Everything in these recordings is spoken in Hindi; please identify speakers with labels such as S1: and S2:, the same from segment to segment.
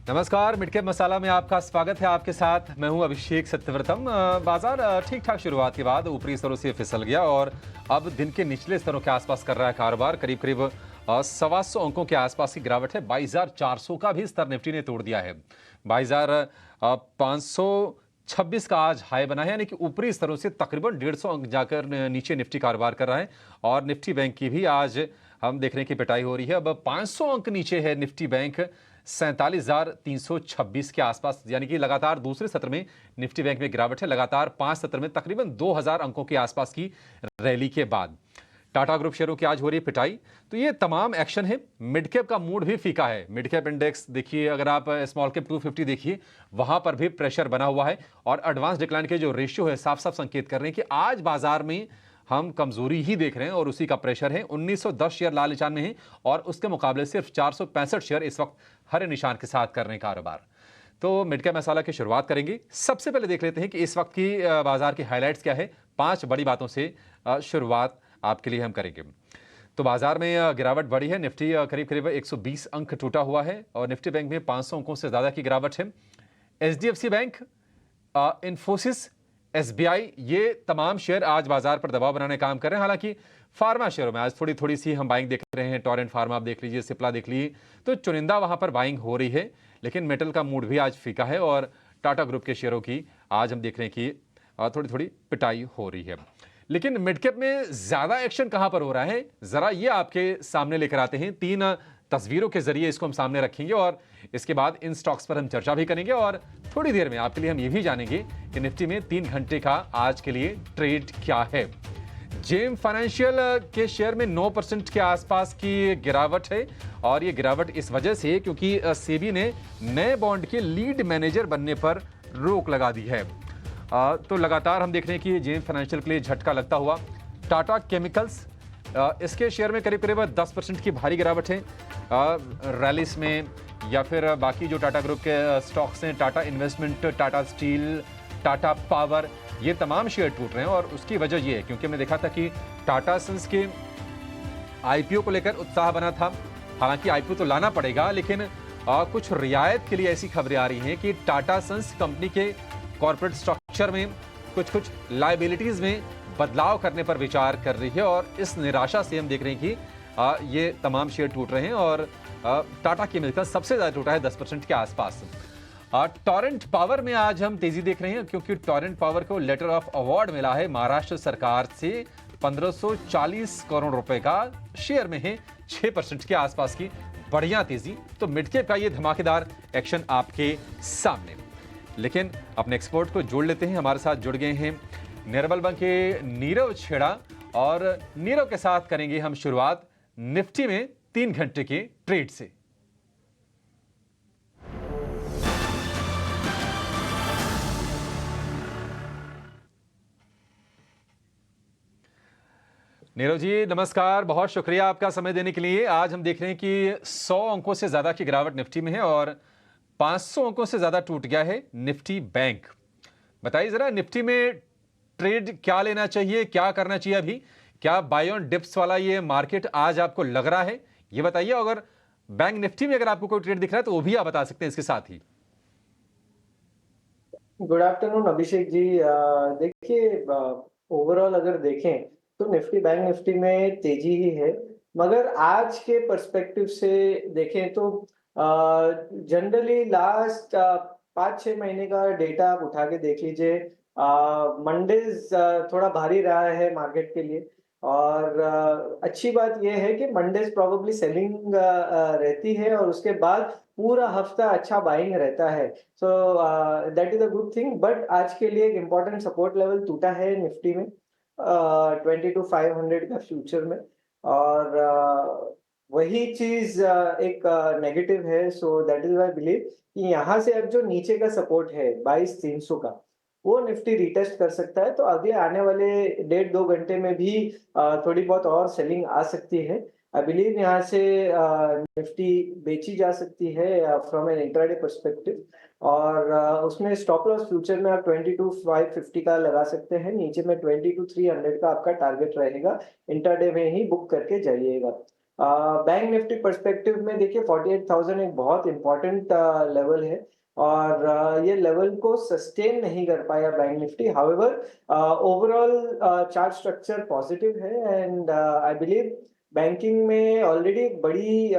S1: नमस्कार, मिड कैप मसाला में आपका स्वागत है। आपके साथ मैं हूं अभिषेक सत्यव्रतम। बाजार ठीक ठाक शुरुआत के बाद ऊपरी स्तरों से फिसल गया और अब दिन के निचले स्तरों के आसपास कर रहा है कारोबार। करीब करीब 125 अंकों के आसपास की गिरावट है। 22,400 का भी स्तर निफ्टी ने तोड़ दिया है। 22,526 का आज हाई बना है, यानी कि ऊपरी स्तरों से तकरीबन 150 अंक जाकर नीचे निफ्टी कारोबार कर रहा है। और निफ्टी बैंक की भी आज हम देख रहे हैं कि पिटाई हो रही है। अब 500 अंक नीचे है निफ्टी बैंक, 47,326 के आसपास, यानी कि लगातार दूसरे सत्र में निफ्टी बैंक में गिरावट है। लगातार 5 सत्र में तकरीबन 2,000 अंकों के आसपास की रैली के बाद टाटा ग्रुप शेयरों की आज हो रही है पिटाई। तो ये तमाम एक्शन है। मिड कैप का मूड भी फीका है। मिड कैप इंडेक्स देखिए, अगर आप स्मॉल कैप 250 देखिए, वहां पर भी प्रेशर बना हुआ है और एडवांस डिक्लाइन के जो रेशियो है साफ साफ संकेत कर रहे हैं कि आज बाजार में हम कमजोरी ही देख रहे हैं और उसी का प्रेशर है। 1910 शेयर लाल निशान में है और उसके मुकाबले सिर्फ 465 शेयर इस वक्त हरे निशान के साथ कर रहे हैं कारोबार। तो मिड कैप मसाला की शुरुआत करेंगे। सबसे पहले देख लेते हैं कि इस वक्त की बाजार की हाइलाइट्स क्या है। 5 बड़ी बातों से शुरुआत आपके लिए हम करेंगे। तो बाजार में गिरावट बढ़ी है। निफ्टी करीब करीब 120 अंक टूटा हुआ है और निफ्टी बैंक में 500 अंकों से ज्यादा की गिरावट है। एचडीएफसी बैंक, इन्फोसिस, एसबीआई, ये तमाम शेयर आज बाजार पर दबाव बनाने का काम कर रहे हैं। हालांकि फार्मा शेयरों में आज थोड़ी थोड़ी सी हम बाइंग देख रहे हैं। टोरेंट फार्मा आप देख लीजिए, सिप्ला देख लीजिए, तो चुनिंदा वहां पर बाइंग हो रही है। लेकिन मेटल का मूड भी आज फीका है और टाटा ग्रुप के शेयरों की आज हम देख रहे हैं कि थोड़ी थोड़ी पिटाई हो रही है। लेकिन मिड कैप में ज्यादा एक्शन कहां पर हो रहा है, जरा ये आपके सामने लेकर आते हैं। 3 तस्वीरों के जरिए इसको हम सामने रखेंगे और इसके बाद इन स्टॉक्स पर हम चर्चा भी करेंगे और थोड़ी देर में आपके लिए हम ये भी जानेंगे कि निफ्टी में 3 घंटे का आज के लिए ट्रेड क्या है। जेम फाइनेंशियल के शेयर में 9% के आसपास की गिरावट है और ये गिरावट इस वजह से क्योंकि सेबी ने नए बॉन्ड के लीड मैनेजर बनने पर रोक लगा दी है। तो लगातार हम देख रहे हैं कि जेम फाइनेंशियल के लिए झटका लगता हुआ। टाटा केमिकल्स, इसके शेयर में करीब करीब 10% की भारी गिरावट है। रैलिस में या फिर बाकी जो टाटा ग्रुप के स्टॉक्स हैं, Tata investment, Tata steel, Tata power, ये तमाम शेयर टूट रहे हैं और उसकी वजह ये है क्योंकि हमने देखा था कि टाटा सन्स के आईपीओ को लेकर उत्साह बना था। हालांकि आईपीओ तो लाना पड़ेगा, लेकिन कुछ रियायत के लिए ऐसी खबरें आ रही हैं कि टाटा सन्स कंपनी के कॉर्पोरेट स्ट्रक्चर में कुछ लायबिलिटीज में बदलाव करने पर विचार कर रही है और इस निराशा से हम देख रहे हैं कि ये तमाम शेयर टूट रहे हैं और टाटा केमिकल सबसे ज्यादा टूटा है, 10% के आसपास। टोरेंट पावर में आज हम तेजी देख रहे हैं क्योंकि टोरेंट पावर को लेटर ऑफ अवार्ड मिला है महाराष्ट्र सरकार से। 1540 करोड़ रुपए का शेयर में है, 6% के आसपास की बढ़िया तेजी। तो मिड कैप का ये धमाकेदार एक्शन आपके सामने। लेकिन अपने एक्सपर्ट को जोड़ लेते हैं। हमारे साथ जुड़ गए हैं निर्मल बैंक के नीरव छेड़ा और नीरव के साथ करेंगे हम शुरुआत निफ्टी में 3 घंटे के ट्रेड से। नीरव जी नमस्कार, बहुत शुक्रिया आपका समय देने के लिए। आज हम देख रहे हैं कि 100 अंकों से ज्यादा की गिरावट निफ्टी में है और 500 अंकों से ज्यादा टूट गया है निफ्टी बैंक। बताइए जरा, निफ्टी में ट्रेड क्या लेना चाहिए, क्या करना चाहिए अभी? क्या बाय ऑन डिप्स वाला ये मार्केट आज आपको लग रहा है, ये बताइए। अगर बैंक निफ्टी में अगर आपको कोई ट्रेड दिख रहा है तो वो भी आप बता सकते हैं इसके साथ ही।
S2: Good afternoon Abhishek ji. देखिए, ओवरऑल अगर देखें तो निफ्टी बैंक निफ्टी में तेजी ही है, मगर आज के पर्सपेक्टिव से देखें तो जनरली लास्ट 5-6 महीने का डेटा आप उठा के देख लीजिए। मंडेज थोड़ा भारी रहा है मार्केट के लिए और अच्छी बात यह है कि मंडेज प्रोबेबली सेलिंग रहती है और उसके बाद पूरा हफ्ता अच्छा बाइंग रहता है। So that is a good thing. But आज के लिए एक इम्पोर्टेंट सपोर्ट लेवल टूटा है निफ्टी में 22,500 का फ्यूचर में और वही चीज एक नेगेटिव है। So that is why believe कि यहाँ से अब जो नीचे का सपोर्ट है 22,300 का, वो निफ्टी रिटेस्ट कर सकता है। तो अगले आने वाले 1.5-2 घंटे में भी थोड़ी बहुत और सेलिंग आ सकती है। आई बिलीव यहाँ से निफ्टी बेची जा सकती है फ्रॉम एन इंट्राडे पर्सपेक्टिव और उसमें स्टॉप लॉस फ्यूचर में आप 22,550 का लगा सकते हैं। नीचे में 22,300 का आपका टारगेट रहेगा। इंट्राडे में ही बुक करके जाइएगा। बैंक निफ्टी पर्सपेक्टिव में देखिए 48,000 एक बहुत इंपॉर्टेंट लेवल है और ये लेवल को सस्टेन नहीं कर पाया bank Nifty. However overall chart structure positive है एंड आई बिलीव बैंकिंग में ऑलरेडी बड़ी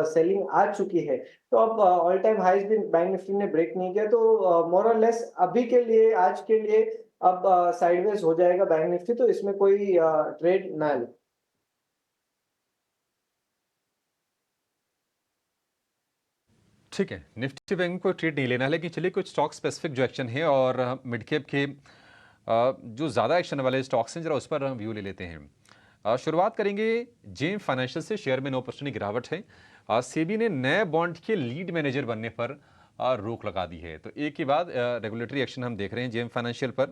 S2: सेलिंग आ चुकी है। तो अब ऑल टाइम हाईज भी बैंक निफ्टी ने ब्रेक नहीं किया, तो मोर और लेस अभी के लिए, आज के लिए अब साइडवेज हो जाएगा बैंक निफ्टी, तो इसमें कोई ट्रेड ना ले।
S1: ठीक है, निफ्टी बैंक में कोई ट्रेड नहीं लेना है, लेकिन चलिए कुछ स्टॉक स्पेसिफिक जो एक्शन है और मिड कैप के जो ज़्यादा एक्शन वाले स्टॉक्स हैं जरा उस पर व्यू ले लेते हैं। शुरुआत करेंगे जेम फाइनेंशियल से। शेयर में 9% की गिरावट है। सेबी ने नए बॉन्ड के लीड मैनेजर बनने पर रोक लगा दी है। तो एक के बाद रेगुलेटरी एक्शन हम देख रहे हैं जेम फाइनेंशियल पर।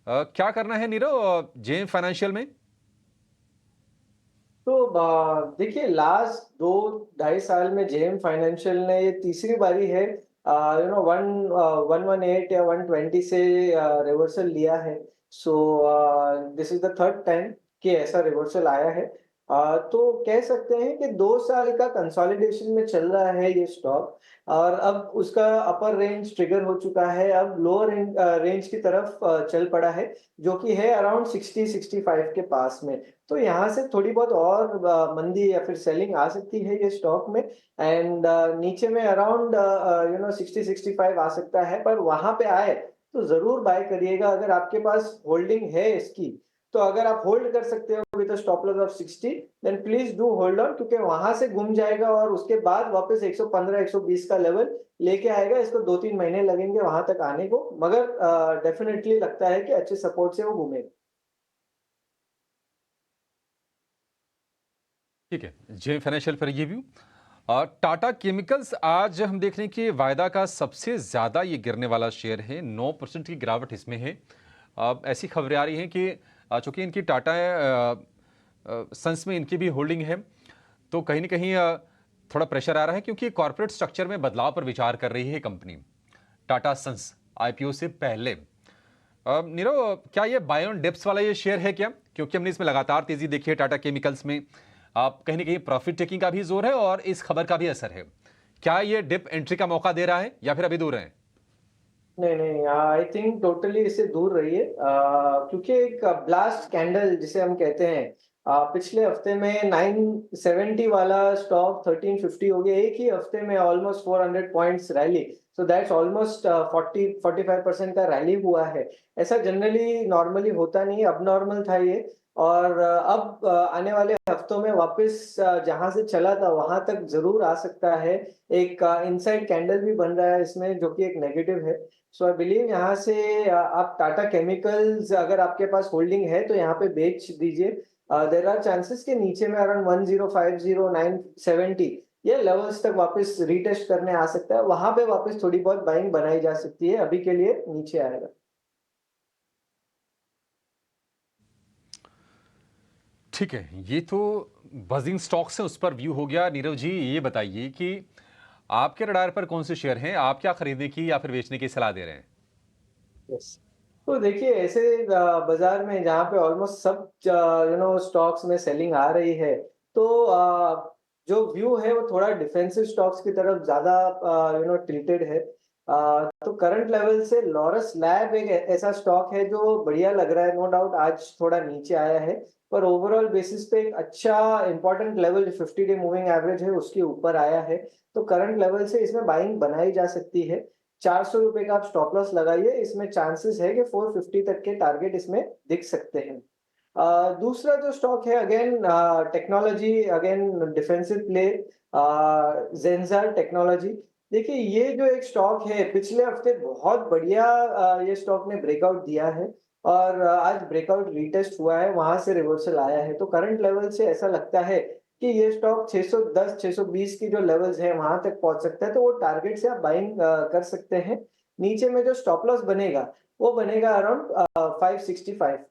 S1: क्या करना है नीरव जेम फाइनेंशियल में?
S2: तो देखिए लास्ट 2 ढाई साल में जेएम फाइनेंशियल ने ये तीसरी बारी है वन 118 या 120 से रिवर्सल लिया है। So this is the third time कि ऐसा रिवर्सल आया है। तो कह सकते हैं कि 2 साल का कंसोलिडेशन में चल रहा है ये स्टॉक और अब उसका अपर रेंज ट्रिगर हो चुका है, अब लोअर रेंज की तरफ चल पड़ा है, जो कि है अराउंड 60-65 के पास में। तो यहाँ से थोड़ी बहुत और मंदी या फिर सेलिंग आ सकती है ये स्टॉक में एंड नीचे में अराउंड 60-65 आ सकता है, पर वहां पे आए तो जरूर बाय करिएगा अगर आपके पास होल्डिंग है इसकी। तो अगर आप होल्ड कर सकते हो with stop loss of 60, then please do hold on, क्योंकि वहां से घूम जाएगा और उसके बाद वापस 115-120 का लेवल लेके आएगा। इसको 2-3 महीने लगेंगे वहां तक आने को, मगर डेफिनेटली लगता है कि अच्छे सपोर्ट से वो घूमेगा।
S1: ठीक है, जेम फाइनेंशियल पर ये व्यू। टाटा केमिकल्स आज हम देख रहे हैं कि वायदा का सबसे ज़्यादा ये गिरने वाला शेयर है। 9% की गिरावट इसमें है। ऐसी खबरें आ रही हैं कि चूंकि इनकी टाटा सन्स में इनकी भी होल्डिंग है, तो कहीं ना कहीं थोड़ा प्रेशर आ रहा है, क्योंकि कॉर्पोरेट स्ट्रक्चर में बदलाव पर विचार कर रही है कंपनी टाटा सन्स आईपीओ से पहले। नीरव, क्या ये बाय ऑन डिप्स वाला ये शेयर है क्या? क्योंकि हमने इसमें लगातार तेजी देखी है टाटा केमिकल्स में। आप कहीं ना कहीं प्रॉफिट टेकिंग का भी जोर है और इस खबर का भी असर है। क्या ये डिप एंट्री का मौका दे रहा है या फिर अभी दूर है?
S2: नहीं नहीं, आई थिंक टोटली इससे दूर रहिए, क्योंकि एक ब्लास्ट कैंडल जिसे हम कहते हैं, पिछले हफ्ते में 970 वाला स्टॉक 1350 हो गया, एक ही हफ्ते में almost 400 points rally. So that's almost 40-45% का रैली हुआ है। ऐसा जनरली नॉर्मली होता नहीं, अब नॉर्मल था ये। और अब आने वाले हफ्तों में वापस जहां से चला था वहां तक जरूर आ सकता है। एक इनसाइड कैंडल भी बन रहा है इसमें, जो कि एक नेगेटिव है। सो आई बिलीव यहाँ से आप टाटा केमिकल्स अगर आपके पास होल्डिंग है तो यहाँ पे बेच दीजिए। देर आर चांसेस कि नीचे में अराउंड 1050-970 ये लेवल्स तक वापस रीटेस्ट करने आ सकता है, वहां पे वापस थोड़ी बहुत बाइंग बनाई जा सकती है। अभी के लिए नीचे आएगा।
S1: ठीक है, ये तो बजिंग स्टॉक्स है उस पर व्यू हो गया। नीरव जी, ये बताइए कि आपके रडार पर कौन से शेयर हैं? आप क्या खरीदने की या फिर बेचने की सलाह दे रहे हैं?
S2: यस, तो देखिए ऐसे बाजार में जहाँ पे ऑलमोस्ट सब स्टॉक्स में सेलिंग आ रही है, तो जो व्यू है वो थोड़ा डिफेंसिव स्टॉक्स की तरफ ज्यादा टिल्टेड है। तो करंट लेवल से लॉरस लैब एक ऐसा स्टॉक है जो बढ़िया लग रहा है, नो डाउट आज थोड़ा नीचे आया है, पर ओवरऑल बेसिस पे एक अच्छा इंपॉर्टेंट लेवल जो 50 डे मूविंग एवरेज है उसके ऊपर आया है। तो करंट लेवल से इसमें बाइंग बनाई जा सकती है। 400 रुपए का आप स्टॉप लॉस लगाइए, इसमें चांसेस है कि 450 तक के टारगेट इसमें दिख सकते हैं। दूसरा जो स्टॉक है, again technology, again defensive play, Zensar technology. देखिए ये जो एक स्टॉक है, पिछले हफ्ते बहुत बढ़िया ये स्टॉक ने ब्रेकआउट दिया है और आज ब्रेकआउट रीटेस्ट हुआ है, वहां से रिवर्सल आया है। तो करंट लेवल से ऐसा लगता है कि ये स्टॉक 610-620 की जो लेवल्स हैं वहां तक पहुंच सकता है, तो वो टारगेट से आप बाइंग कर सकते हैं। नीचे में जो स्टॉप लॉस बनेगा वो बनेगा अराउंड 565 का।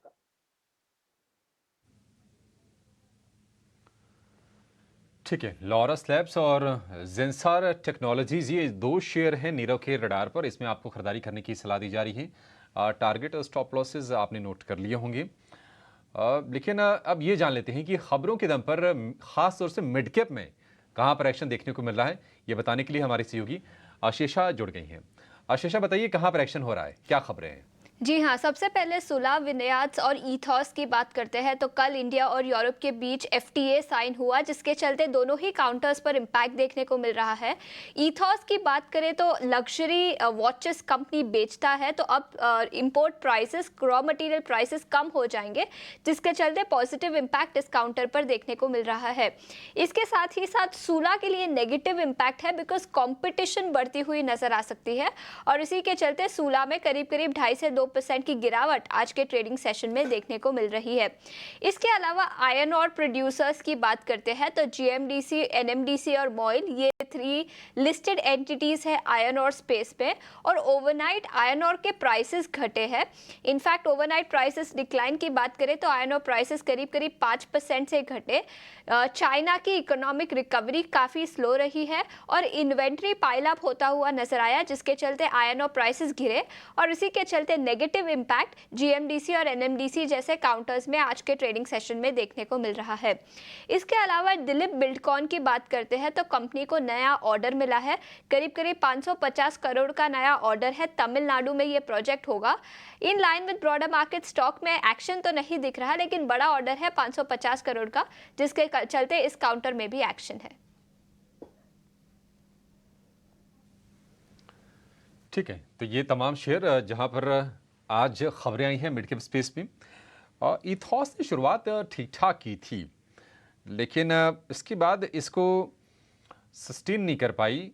S1: ठीक है, लॉरस लैब्स और जेंसार टेक्नोलॉजीज ये दो शेयर हैं नीरव के रडार पर। इसमें आपको खरीदारी करने की सलाह दी जा रही है। टारगेट और स्टॉप लॉसेस आपने नोट कर लिए होंगे। लेकिन अब ये जान लेते हैं कि खबरों के दम पर खास तौर से मिड कैप में कहां पर एक्शन देखने को मिल रहा है। ये बताने के लिए हमारी सहयोगी आशीषा जुड़ गई हैं। आशीषा, बताइए कहां पर एक्शन हो रहा है, क्या खबरें हैं?
S3: जी हाँ, सबसे पहले सुला, विनायाट्स और ईथॉस की बात करते हैं तो कल इंडिया और यूरोप के बीच एफटीए साइन हुआ, जिसके चलते दोनों ही काउंटर्स पर इम्पैक्ट देखने को मिल रहा है। ईथॉस की बात करें तो लग्जरी वॉचेस कंपनी बेचता है, तो अब import prices, raw material prices कम हो जाएंगे, जिसके चलते पॉजिटिव इम्पैक्ट इस काउंटर पर देखने को मिल रहा है। इसके साथ ही साथ सुला के लिए नेगेटिव इम्पैक्ट है, बिकॉज कॉम्पिटिशन बढ़ती हुई नजर आ सकती है और इसी के चलते सुला में करीब करीब 2.5 से 2% की गिरावट आज के ट्रेडिंग सेशन में देखने को मिल रही है। इसके अलावा आयरन और प्रोड्यूसर्स की बात करते हैं तो जीएमडीसी, एनएमडीसी और मॉइल, ये 3 लिस्टेड एंटिटीज है आयरन और स्पेस में, और ओवरनाइट आयरन और के प्राइसेस घटे हैं। इनफैक्ट ओवरनाइट प्राइसेस डिक्लाइन की बात करें तो आयरन और प्राइसेस करीब करीब 5% से घटे। चाइना की इकोनॉमिक रिकवरी काफ़ी स्लो रही है और इन्वेंट्री पाइल अप होता हुआ नजर आया, जिसके चलते आयरन और प्राइसेस गिरे और इसी के चलते नेगेटिव इम्पैक्ट जीएमडीसी और एनएमडीसी जैसे काउंटर्स में आज के ट्रेडिंग सेशन में देखने को मिल रहा है। इसके अलावा दिलीप बिल्डकॉन की बात करते हैं तो कंपनी को नया ऑर्डर मिला है, करीब करीब 550 करोड़ का नया ऑर्डर है। तमिलनाडु में ये प्रोजेक्ट होगा। In line with broader market, stock में एक्शन तो नहीं दिख रहा, लेकिन बड़ा ऑर्डर है 550 करोड़ का, जिसके चलते इस काउंटर में भी एक्शन है।
S1: ठीक है, तो ये तमाम शेयर जहां पर आज खबरें आई हैं मिड कैप स्पेस में। ईथॉस ने शुरुआत ठीक ठाक की थी, लेकिन इसके बाद इसको सस्टेन नहीं कर पाई।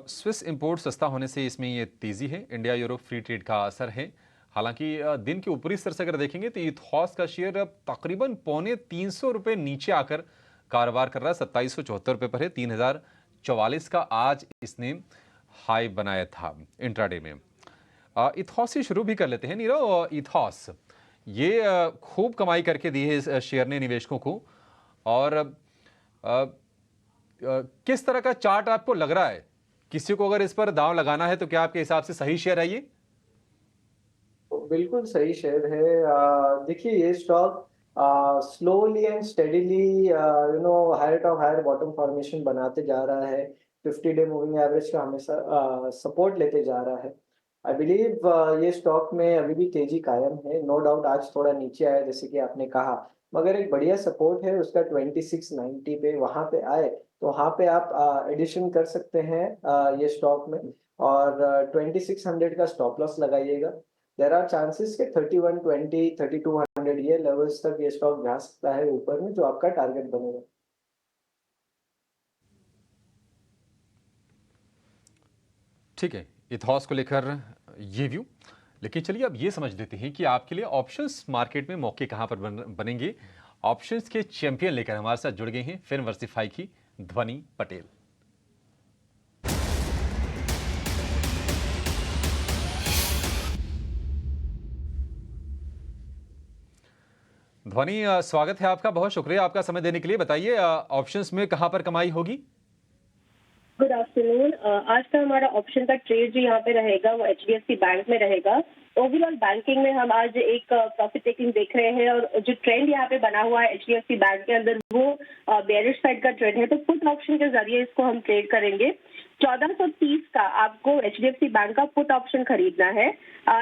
S1: स्विस इंपोर्ट सस्ता होने से इसमें ये तेज़ी है। इंडिया यूरोप फ्री ट्रेड का असर है। हालांकि दिन के ऊपरी स्तर से अगर देखेंगे तो ईथॉस का शेयर अब तकरीबन 250 नीचे आकर कारोबार कर रहा है। 2774 रुपये पर है। 3044 का आज इसने हाई बनाया था इंट्राडे में। इथॉस से शुरू भी कर लेते हैं नीरव। इथॉस ये खूब कमाई करके दी है इस शेयर ने निवेशकों को, और किस तरह का चार्ट आपको लग रहा है? किसी को अगर इस पर दांव लगाना है तो क्या आपके हिसाब से सही शेयर है ये?
S2: बिल्कुल सही शेयर है। देखिए, ये stock slowly and steadily higher top higher bottom formation बनाते जा रहा है। 50-डे मूविंग एवरेज का हमेशा सपोर्ट लेते जा रहा है। आई बिलीव ये स्टॉक में अभी भी तेजी कायम है। नो डाउट आज थोड़ा नीचे आया जैसे कि आपने कहा, मगर एक बढ़िया सपोर्ट है उसका 2690 पे। वहां पे आए तो वहां पे आप एडिशन कर सकते हैं ये स्टॉक में, और 2600 का स्टॉप लॉस लगाइएगा। देयर आर चांसेस कि 3120, 3200 ये लेवल्स तक ये स्टॉक जा सकता है ऊपर में, जो आपका टारगेट बनेगा।
S1: ठीक है, इथॉस को लेकर ये व्यू। लेकिन चलिए अब ये समझ लेते हैं कि आपके लिए ऑप्शंस मार्केट में मौके कहां पर बनेंगे। ऑप्शंस के चैंपियन लेकर हमारे साथ जुड़ गए हैं फिनवर्सिफाई की ध्वनि पटेल। ध्वनि, स्वागत है आपका, बहुत शुक्रिया आपका समय देने के लिए। बताइए ऑप्शंस में कहां पर कमाई होगी?
S4: Good afternoon. आज का हमारा ऑप्शन का ट्रेड जो यहाँ पे रहेगा वो एचडीएफसी बैंक में रहेगा। ओवरऑल बैंकिंग में हम आज एक प्रॉफिट टेकिंग देख रहे हैं, और जो ट्रेंड यहाँ पे बना हुआ है एचडीएफसी बैंक के अंदर वो बेयरिश साइड का ट्रेड है, तो पुट ऑप्शन के जरिए इसको हम ट्रेड करेंगे। 1430 का आपको एचडीएफसी बैंक का पुट ऑप्शन खरीदना है।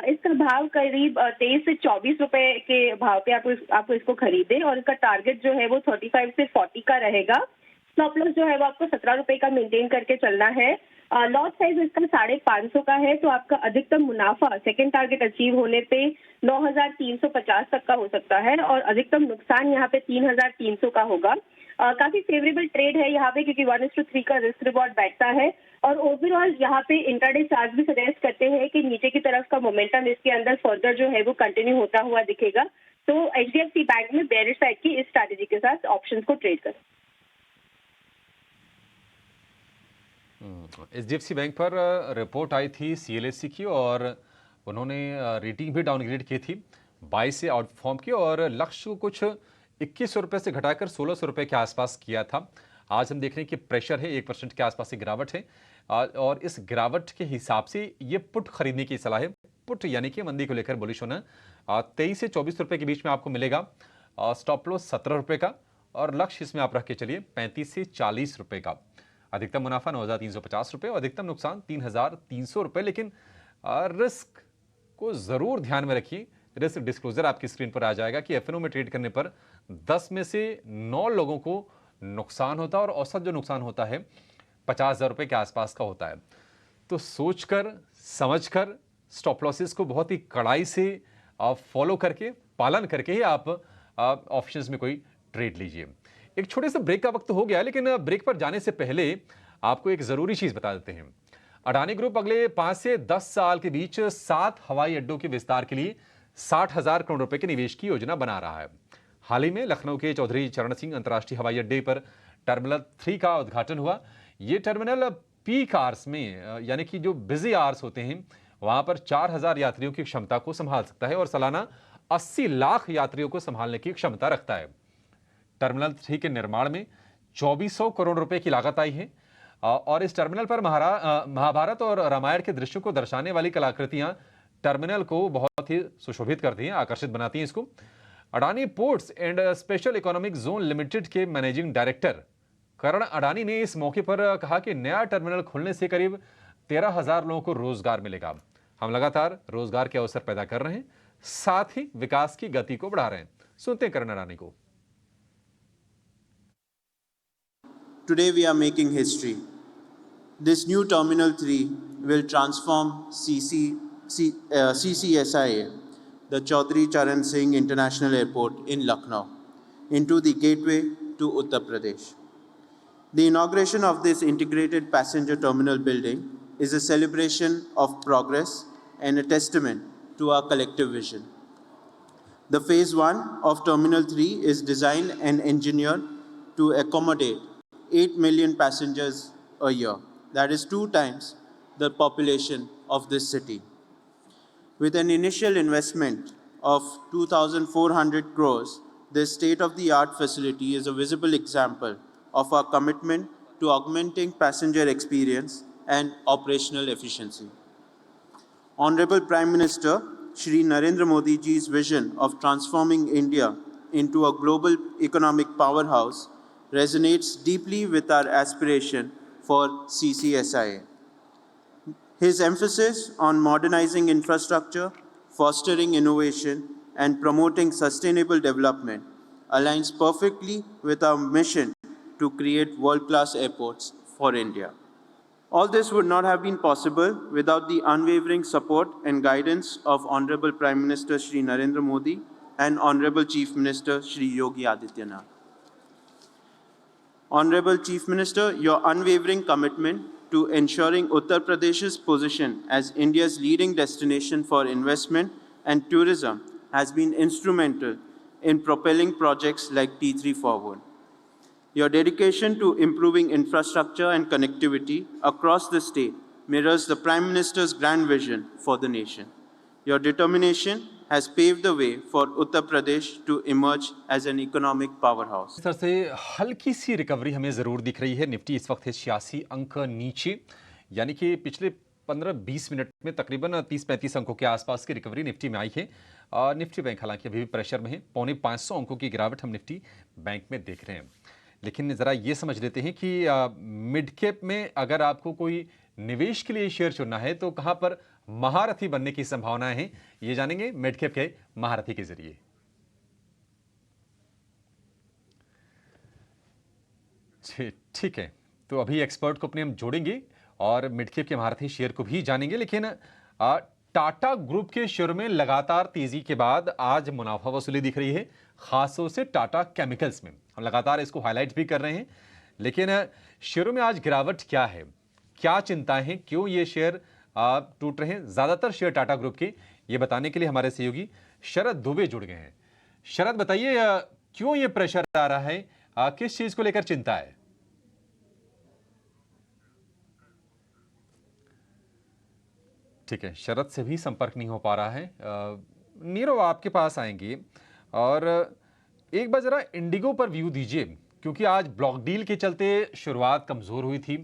S4: इसका भाव करीब 23 से 24 रुपए के भाव पे आपको इसको खरीदे, और इसका टारगेट जो है वो 35 से 40 का रहेगा। स्टॉप लॉस जो है वो आपको 17 रुपए का मेंटेन करके चलना है। लॉट साइज इसका 550 का है, तो आपका अधिकतम मुनाफा सेकंड टारगेट अचीव होने पे 9350 तक का हो सकता है, और अधिकतम नुकसान यहाँ पे 3300 का होगा। काफी फेवरेबल ट्रेड है यहाँ पे, क्योंकि 1:3 का रिस्क रिवॉर्ड बैठता है, और ओवरऑल यहाँ पे इंट्राडे चार्ट भी सजेस्ट करते हैं कि नीचे की तरफ का मोमेंटम इसके अंदर फर्दर जो है वो कंटिन्यू होता हुआ दिखेगा। तो एचडीएफसी बैंक में बेयरिश साइड की इस स्ट्रैटेजी के साथ ऑप्शंस को ट्रेड करें।
S1: एचडीएफसी बैंक पर रिपोर्ट आई थी सीएलएससी की, और उन्होंने रेटिंग भी डाउनग्रेड की थी, 22 से आउटफॉर्म की, और लक्ष्य को कुछ 2100 रुपये से घटाकर 1600 रुपये के आसपास किया था। आज हम देख रहे हैं कि प्रेशर है, 1% के आसपास की गिरावट है, और इस गिरावट के हिसाब से ये पुट खरीदने की सलाह है। पुट यानी कि मंदी को लेकर बुलिश होना, 23 से 24 रुपए के बीच में आपको मिलेगा। स्टॉप लॉस 17 रुपए का और लक्ष्य इसमें आप रख के चलिए 35 से 40 रुपए का। अधिकतम मुनाफा 9,350 रुपए और अधिकतम नुकसान 3,300 रुपए। लेकिन रिस्क को जरूर ध्यान में रखिए। रिस्क डिस्क्लोजर आपकी स्क्रीन पर आ जाएगा कि एफएनओ में ट्रेड करने पर 10 में से 9 लोगों को नुकसान होता है और औसत जो नुकसान होता है 50,000 रुपए के आसपास का होता है। तो सोचकर समझकर स्टॉप लॉसेस को बहुत ही कड़ाई से फॉलो करके पालन करके ही आप ऑप्शंस में कोई ट्रेड लीजिए। एक छोटे से ब्रेक का वक्त हो गया, लेकिन ब्रेक पर जाने से पहले आपको एक जरूरी चीज बता देते हैं। अडानी ग्रुप अगले 5 से 10 साल के बीच 7 हवाई अड्डों के विस्तार के लिए 60,000 करोड़ रुपए के निवेश की योजना बना रहा है। हाल ही में लखनऊ के चौधरी चरण सिंह अंतर्राष्ट्रीय हवाई अड्डे पर टर्मिनल 3 का उद्घाटन हुआ। ये टर्मिनल पीक आवर्स में यानी कि जो बिजी आवर्स होते हैं वहां पर 4,000 यात्रियों की क्षमता को संभाल सकता है और सालाना 80 लाख यात्रियों को संभालने की क्षमता रखता है। टर्मिनल 3 के निर्माण में 2400 करोड़ रुपए की लागत आई है और इस टर्मिनल पर महाभारत और रामायण के दृश्यों को दर्शाने वाली कलाकृतियां टर्मिनल को बहुत ही सुशोभित करती हैं, आकर्षित बनाती हैं इसको। Adani ports and special economic zone limited के मैनेजिंग डायरेक्टर करण अडानी ने इस मौके पर कहा कि नया टर्मिनल खुलने से करीब 13,000 लोगों को रोजगार मिलेगा। हम लगातार रोजगार के अवसर पैदा कर रहे हैं, साथ ही विकास की गति को बढ़ा रहे हैं। सुनते हैं करण अडानी को।
S5: Today we are making history. This new Terminal 3 will transform CCSIA, the Chaudhary Charan Singh International Airport in Lucknow, into the gateway to Uttar Pradesh. The inauguration of this integrated passenger terminal building is a celebration of progress and a testament to our collective vision. The Phase 1 of Terminal 3 is designed and engineered to accommodate 8 million passengers a year. That is 2 times the population of this city. With an initial investment of 2,400 crores, this state-of-the-art facility is a visible example of our commitment to augmenting passenger experience and operational efficiency. Honorable Prime Minister Shri Narendra Modi ji's vision of transforming India into a global economic powerhouse resonates deeply with our aspiration for CCSIA. His emphasis on modernizing infrastructure, fostering innovation, and promoting sustainable development aligns perfectly with our mission to create world-class airports for India. All this would not have been possible without the unwavering support and guidance of Honorable Prime Minister Shri Narendra Modi and Honorable Chief Minister Shri Yogi Adityanath. Honorable Chief Minister, your unwavering commitment to ensuring Uttar Pradesh's position as India's leading destination for investment and tourism has been instrumental in propelling projects like T3 forward. Your dedication to improving infrastructure and connectivity across the state mirrors the Prime Minister's grand vision for the nation. Your determination has paved the way for Uttar Pradesh to emerge as an economic powerhouse.
S1: इस तरह से हल्की सी रिकवरी हमें जरूर दिख रही है। निफ्टी इस वक्त है 86 अंक नीचे, यानी कि पिछले 15-20 मिनट में तकरीबन 30-35 अंकों के आसपास की रिकवरी निफ्टी में आई है। निफ्टी बैंक हालांकि अभी भी प्रेशर में है। 450 अंकों की गिरावट हम निफ्टी बैंक में देख रहे हैं। लेकिन ज़रा ये समझ लेते हैं कि मिड कैप में अगर आपको कोई निवेश के लिए शेयर चुनना है तो कहां पर महारथी बनने की संभावनाएं हैं, ये जानेंगे मिड कैप के महारथी के जरिए। ठीक है, तो अभी एक्सपर्ट को अपने हम जोड़ेंगे और मिड कैप के महारथी शेयर को भी जानेंगे। लेकिन टाटा ग्रुप के शेयर में लगातार तेजी के बाद आज मुनाफा वसूली दिख रही है, खासतौर से टाटा केमिकल्स में। हम लगातार इसको हाईलाइट भी कर रहे हैं, लेकिन शेयरों में आज गिरावट क्या है, क्या चिंताएं हैं, क्यों ये शेयर टूट रहे हैं, ज्यादातर शेयर टाटा ग्रुप के, ये बताने के लिए हमारे सहयोगी शरद दुबे जुड़ गए हैं। शरद, बताइए क्यों ये प्रेशर आ रहा है, किस चीज को लेकर चिंता है? ठीक है, शरद से भी संपर्क नहीं हो पा रहा है। नीरव, आपके पास आएंगे और एक बार जरा इंडिगो पर व्यू दीजिए, क्योंकि आज ब्लॉक डील के चलते शुरुआत कमजोर हुई थी।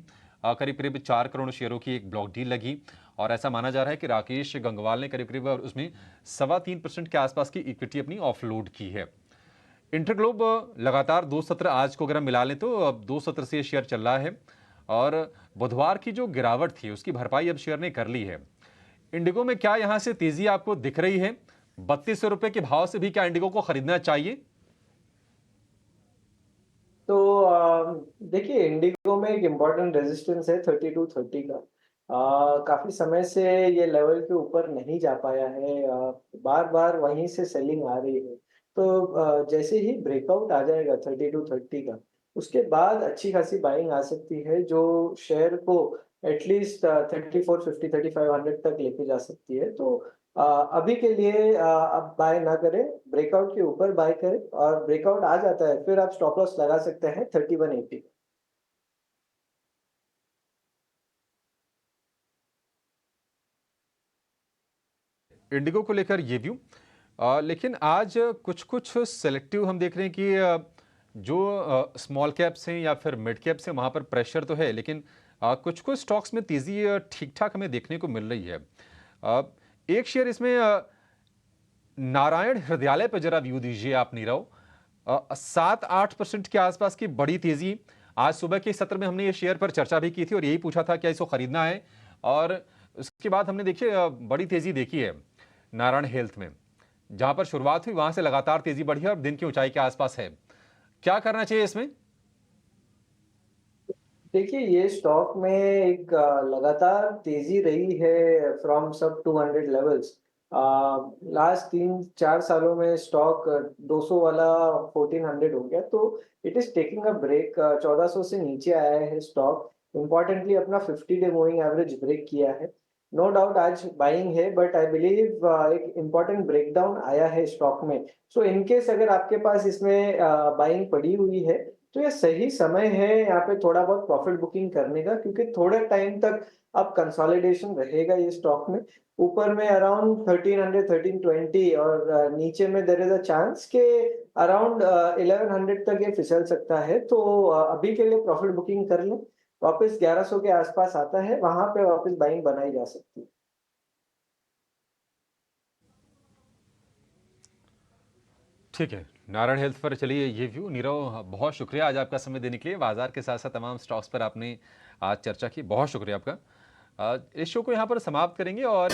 S1: करीब करीब 4 करोड़ शेयरों की एक ब्लॉक डील लगी और ऐसा माना जा रहा है कि राकेश गंगवाल ने करीब करीब उसमें 3.25% के आसपास की इक्विटी अपनी ऑफलोड की है। इंटरग्लोब लगातार 2 सत्र आज को अगर हम मिला लें तो अब 2 सत्र से शेयर चल रहा है और बुधवार की जो गिरावट थी उसकी भरपाई अब शेयर ने कर ली है। इंडिगो में क्या यहां से तेजी आपको दिख रही है? 3200 रुपए के भाव से भी क्या इंडिगो को खरीदना चाहिए?
S2: तो देखिए, इंडिगो में एक इम्पोर्टेंट रेजिस्टेंस है 3230 का। काफी समय से ये लेवल के ऊपर नहीं जा पाया है, बार बार वहीं से सेलिंग आ रही है। तो जैसे ही ब्रेकआउट आ जाएगा 3230 का, उसके बाद अच्छी खासी बाइंग आ सकती है जो शेयर को एटलीस्ट 3450 3500 तक लेके जा सकती है। तो अभी के लिए आप बाय ना करें, ब्रेकआउट के ऊपर बाय करें और ब्रेकआउट आ जाता है फिर आप स्टॉप लॉस लगा सकते हैं 3180।
S1: इंडिगो को लेकर ये व्यू, लेकिन आज कुछ कुछ सेलेक्टिव हम देख रहे हैं कि जो स्मॉल कैप्स हैं या फिर मिड कैप्स हैं वहाँ पर प्रेशर तो है, लेकिन कुछ कुछ स्टॉक्स में तेज़ी ठीक ठाक हमें देखने को मिल रही है। एक शेयर इसमें नारायण हृदयालय पर जरा व्यू दीजिए आप नीरव। 7-8% के आसपास की बड़ी तेज़ी। आज सुबह के सत्र में हमने ये शेयर पर चर्चा भी की थी और यही पूछा था क्या इसको खरीदना है, और उसके बाद हमने देखिए बड़ी तेज़ी देखी है नारायण हेल्थ में। जहां पर शुरुआत हुई वहां से लगातार तेजी बढ़ी है और दिन की ऊंचाई के आसपास है। क्या करना चाहिए इसमें?
S2: देखिए, ये स्टॉक में एक लगातार तेजी रही है फ्रॉम सब 200 लेवल्स। लास्ट 3-4 सालों में स्टॉक 200 वाला 1400 हो गया, तो it is taking a break. 1400 से नीचे आया है स्टॉक। इम्पोर्टेंटली अपना 50 डे मूविंग एवरेज ब्रेक किया है। नो डाउट आज बाइंग है, बट आई बिलीव एक इम्पोर्टेंट ब्रेकडाउन आया है स्टॉक में। सो इनकेस अगर आपके पास इसमें बाइंग पड़ी हुई है तो ये सही समय है यहाँ पे थोड़ा बहुत प्रॉफिट बुकिंग करने का, क्योंकि थोड़े टाइम तक अब कंसोलिडेशन रहेगा ये स्टॉक में। ऊपर में अराउंड 1300 1320 और नीचे में देयर इज अ चांस के अराउंड 1100 तक ये फिसल सकता है। तो अभी के लिए प्रॉफिट बुकिंग कर लें। वापस 1100 के आसपास आता है, वहां पे वापस बाइंग बनाई जा सकती है।
S1: ठीक है, नारायण हेल्थ पर चलिए ये व्यू। नीरव, बहुत शुक्रिया आज आपका समय देने के लिए। बाजार के साथ साथ तमाम स्टॉक्स पर आपने आज चर्चा की, बहुत शुक्रिया आपका। इस शो को यहाँ पर समाप्त करेंगे और